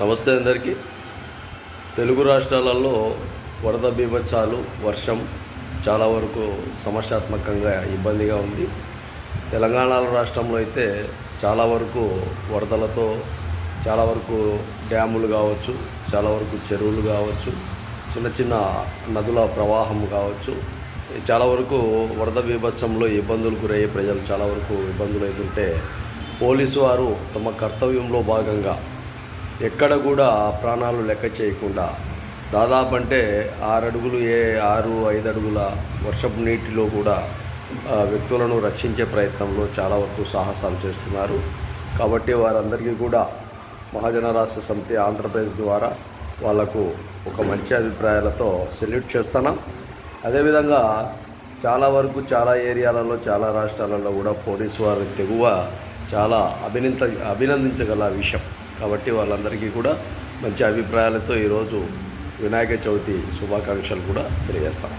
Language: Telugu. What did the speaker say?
నమస్తే అందరికీ. తెలుగు రాష్ట్రాలలో వరద బీభత్సాలు, వర్షం చాలా వరకు సమస్యాత్మకంగా ఇబ్బందిగా ఉంది. తెలంగాణ రాష్ట్రంలో అయితే చాలా వరకు వరదలతో చాలా వరకు డ్యాములు కావచ్చు, చాలా వరకు చెరువులు కావచ్చు, చిన్న చిన్న నదుల ప్రవాహం కావచ్చు, చాలా వరకు వరద బీభత్సంలో ఇబ్బందులు గురయ్యే ప్రజలు చాలా వరకు ఇబ్బందులు అవుతుంటే పోలీసు వారు తమ కర్తవ్యంలో భాగంగా ఎక్కడ కూడా ప్రాణాలు లెక్క చేయకుండా దాదాపు అంటే 6 అడుగులు 5 అడుగుల వర్షపు నీటిలో కూడా వ్యక్తులను రక్షించే ప్రయత్నంలో చాలా వరకు సాహసాలు చేస్తున్నారు. కాబట్టి వారందరికీ కూడా మహాజన రాష్ట్ర సమితి ఆంధ్రప్రదేశ్ ద్వారా వాళ్లకు ఒక మంచి అభిప్రాయాలతో సెల్యూట్ చేస్తున్నాం. అదేవిధంగా చాలా వరకు చాలా ఏరియాలలో చాలా రాష్ట్రాలలో కూడా పోలీసు వారి తెగువ చాలా అభినందించగల విషయం. కాబట్టి వాళ్ళందరికీ కూడా మంచి అభిప్రాయాలతో ఈరోజు వినాయక చవితి శుభాకాంక్షలు కూడా తెలియజేస్తాం.